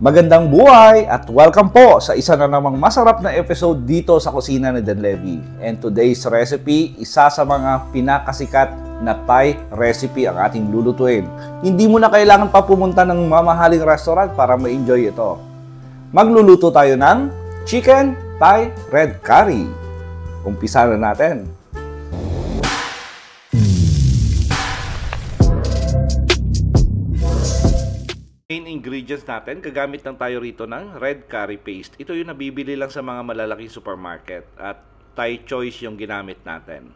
Magandang buhay at welcome po sa isa na namang masarap na episode dito sa kusina ni Dan Levy. And today's recipe, isa sa mga pinakasikat na Thai recipe ang ating lulutuin. Hindi mo na kailangan pa pumunta ng mamahaling restaurant para ma-enjoy ito. Magluluto tayo ng Chicken Thai Red Curry. Umpisa na natin. Main ingredients natin, gagamit lang tayo rito ng red curry paste. Ito yung nabibili lang sa mga malalaking supermarket at Thai Choice yung ginamit natin.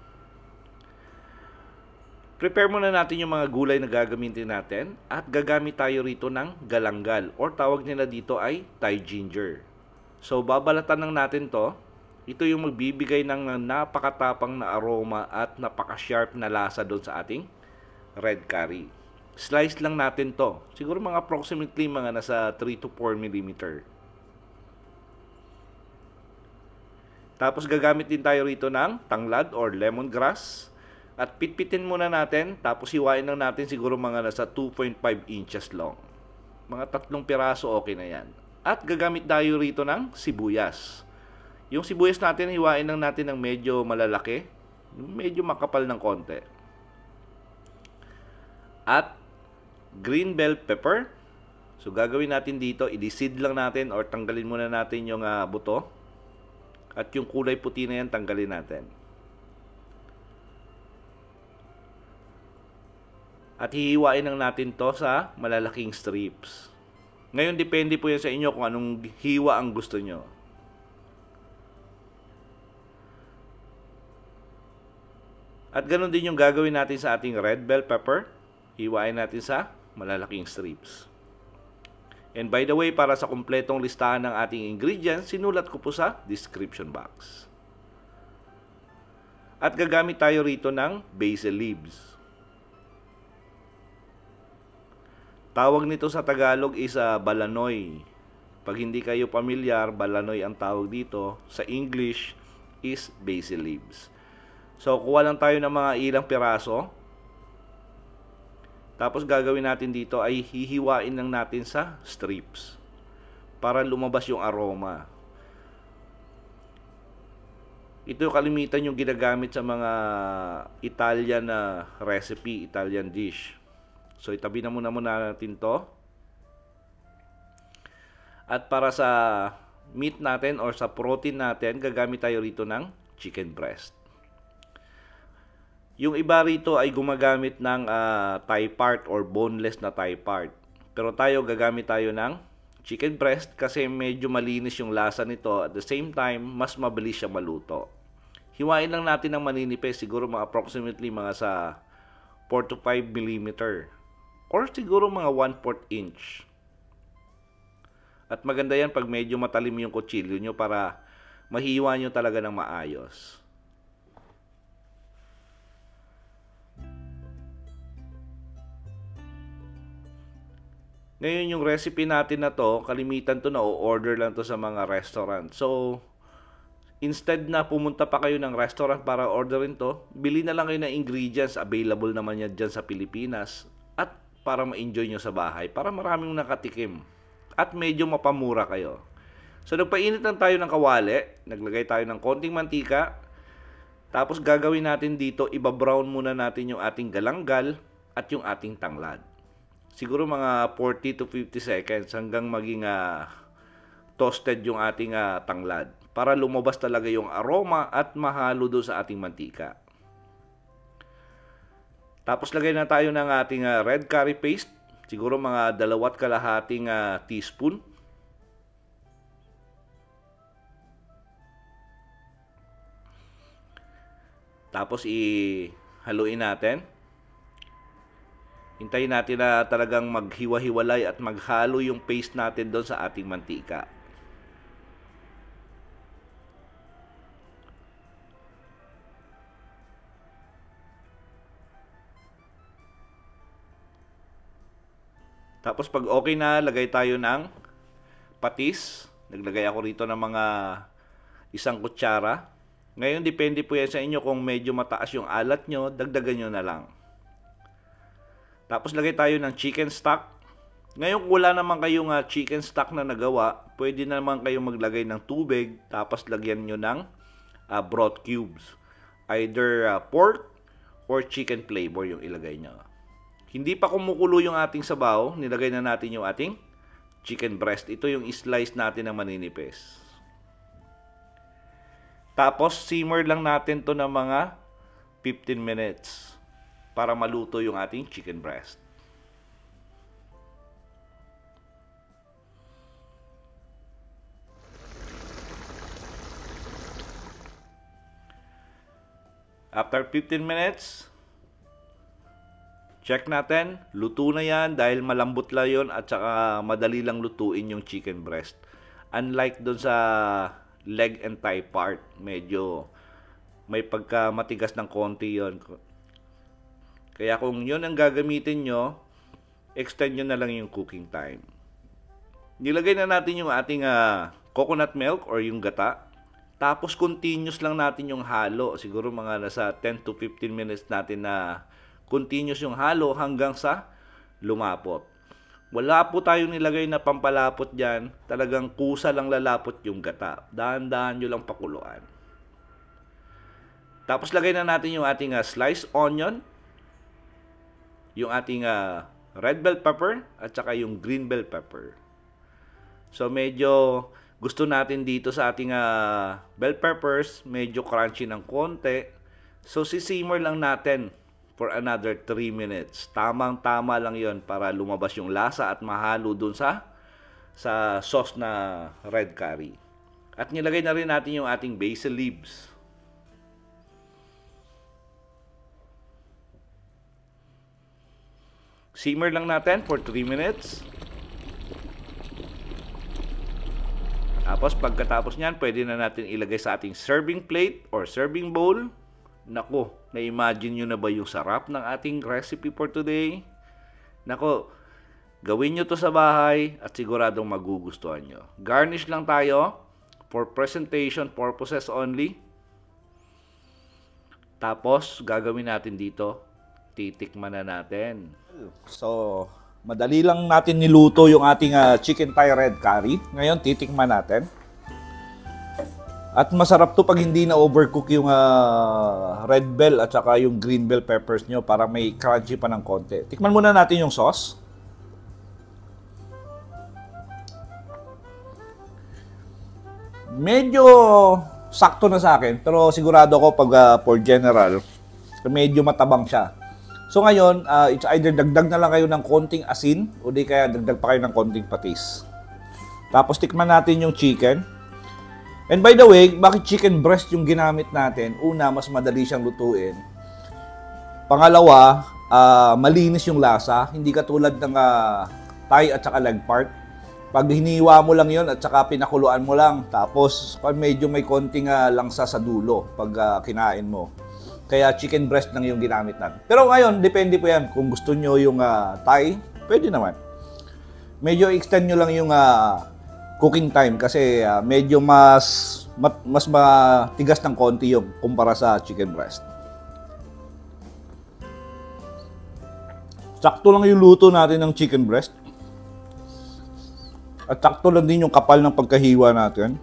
Prepare muna natin yung mga gulay na gagamitin natin at gagamit tayo rito ng galanggal or tawag nila dito ay Thai ginger. So babalatan lang natin to. Ito yung magbibigay ng napakatapang na aroma at napaka-sharp na lasa doon sa ating red curry. Slice lang natin to. Siguro mga approximately mga nasa 3 to 4 mm. Tapos gagamit din tayo rito ng tanglad or lemongrass. At pitpitin muna natin. Tapos hiwain lang natin siguro mga nasa 2.5 inches long. Mga 3 piraso okay na yan. At gagamit tayo rito ng sibuyas. Yung sibuyas natin, hiwain lang natin ng medyo malalaki. Medyo makapal ng konti. At green bell pepper. So gagawin natin dito, i-seed lang natin or tanggalin muna natin yung buto. At yung kulay puti na yan, tanggalin natin. At hihiwain lang natin to sa malalaking strips. Ngayon, depende po yan sa inyo kung anong hiwa ang gusto nyo. At ganun din yung gagawin natin sa ating red bell pepper. Hiwain natin sa malalaking strips. And by the way, para sa kumpletong listahan ng ating ingredients, sinulat ko po sa description box. At gagamit tayo rito ng basil leaves. Tawag nito sa Tagalog is balanoy. Pag hindi kayo pamilyar, balanoy ang tawag dito. Sa English is basil leaves. So, kuha lang tayo ng mga ilang piraso. Tapos gagawin natin dito ay hihiwain lang natin sa strips para lumabas yung aroma. Ito yung kalimitan yung ginagamit sa mga Italian na recipe, Italian dish. So itabi na muna natin to. At para sa meat natin or sa protein natin, gagamit tayo rito ng chicken breast. Yung iba rito ay gumagamit ng thigh part or boneless na thigh part. Pero tayo gagamit tayo ng chicken breast kasi medyo malinis yung lasa nito. At the same time, mas mabilis siya maluto. Hiwain lang natin ng maninipis, siguro mga approximately mga sa 4 to 5 mm. Or siguro mga 1/4 inch. At maganda yan pag medyo matalim yung kutsilyo nyo para mahiwa nyo talaga ng maayos. Ngayon yung recipe natin na to, kalimitan to na o-order lang to sa mga restaurant. So, instead na pumunta pa kayo ng restaurant para orderin to, bili na lang kayo ng ingredients. Available naman yan dyan sa Pilipinas. At para ma-enjoy nyo sa bahay, para maraming nakatikim. At medyo mapamura kayo. So, nagpainit lang tayo ng kawali. Naglagay tayo ng konting mantika. Tapos gagawin natin dito, iba-brown muna natin yung ating galanggal at yung ating tanglad. Siguro mga 40 to 50 seconds hanggang maging toasted yung ating tanglad. Para lumabas talaga yung aroma at mahalo doon sa ating mantika. Tapos lagay na tayo ng ating red curry paste. Siguro mga 2.5 teaspoon. Tapos ihaluin natin. Hintayin natin na talagang maghiwa-hiwalay at maghalo yung paste natin doon sa ating mantika. Tapos pag okay na, lagay tayo ng patis. Naglagay ako rito ng mga 1 kutsara. Ngayon, depende po yan sa inyo kung medyo mataas yung alat nyo, dagdagan nyo na lang. Tapos lagay tayo ng chicken stock. Ngayon, kung wala naman kayong chicken stock na nagawa, pwede naman kayong maglagay ng tubig, tapos lagyan nyo ng broth cubes. Either pork or chicken flavor yung ilagay nyo. Hindi pa kumukulo yung ating sabaw, nilagay na natin yung ating chicken breast. Ito yung slice natin ng maninipis. Tapos, simmer lang natin to ng mga 15 minutes para maluto yung ating chicken breast. After 15 minutes, check natin, luto na yan dahil malambot lang yun at saka madali lang lutuin yung chicken breast. Unlike dun sa leg and thigh part, medyo may pagka matigas ng konti yon. Kaya kung yun ang gagamitin nyo, extend nyo na lang yung cooking time. Nilagay na natin yung ating coconut milk or yung gata. Tapos continuous lang natin yung halo. Siguro mga nasa 10 to 15 minutes natin na continuous yung halo hanggang sa lumapot. Wala po tayong nilagay na pampalapot dyan. Talagang kusa lang lalapot yung gata. Dahan-dahan nyo lang pakuluan. Tapos lagay na natin yung ating sliced onion, yung ating red bell pepper, at saka yung green bell pepper. So medyo gusto natin dito sa ating bell peppers, medyo crunchy ng konti. So sisimmer lang natin for another 3 minutes. Tamang-tama lang yon para lumabas yung lasa at mahalo dun sa sauce na red curry. At nilagay na rin natin yung ating basil leaves. Simmer lang natin for 3 minutes. Tapos pagkatapos niyan, pwede na natin ilagay sa ating serving plate or serving bowl. Nako, na-imagine nyo na ba yung sarap ng ating recipe for today? Nako, gawin nyo to sa bahay at siguradong magugustuhan nyo. Garnish lang tayo for presentation purposes only. Tapos, gagawin natin dito, titikman na natin. So, madali lang natin niluto yung ating chicken thigh red curry. Ngayon, titikman natin. At masarap to pag hindi na overcook yung red bell at saka yung green bell peppers nyo para may crunchy pa ng konti. Tikman muna natin yung sauce. Medyo sakto na sa akin, pero sigurado ko pag for general, medyo matabang siya. So ngayon, it's either dagdag na lang kayo ng konting asin o di kaya dagdag pa kayo ng konting patis. Tapos tikman natin yung chicken. And by the way, bakit chicken breast yung ginamit natin? Una, mas madali siyang lutuin. Pangalawa, malinis yung lasa. Hindi katulad ng thigh at saka leg part. Pag hiniwa mo lang yon at saka pinakuluan mo lang, tapos medyo may konting langsa sa dulo pag kinain mo. Kaya chicken breast lang yung ginamit natin. Pero ngayon, depende po yan. Kung gusto nyo yung thigh, pwede naman. Medyo extend nyo lang yung cooking time kasi medyo mas matigas ng konti yung kumpara sa chicken breast. Sakto lang yung luto natin ng chicken breast. At sakto lang din yung kapal ng pagkahiwa natin.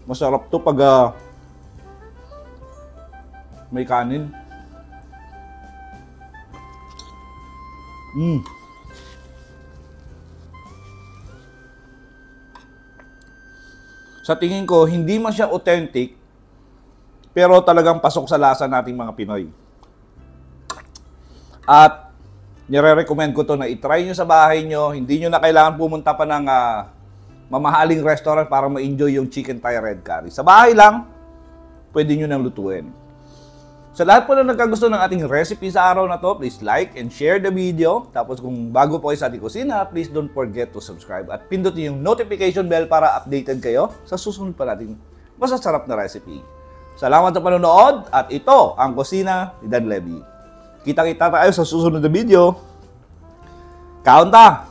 Masarap to pag may kanin. Sa tingin ko, hindi man siya authentic, pero talagang pasok sa lasa nating mga Pinoy. At nire-recommend ko to na itry nyo sa bahay nyo. Hindi nyo na kailangan pumunta pa ng mamahaling restaurant para ma-enjoy yung chicken thigh red curry. Sa bahay lang, pwede nyo nang lutuin. Sa lahat po na nagkagusto ng ating recipe sa araw na to, please like and share the video. Tapos kung bago po kayo sa ating kusina, please don't forget to subscribe at pindutin yung notification bell para updated kayo sa susunod pa nating masasarap na recipe. Salamat sa panonood at ito ang kusina ni Dan Levy. Kita-kita tayo sa susunod na video. Kaunta!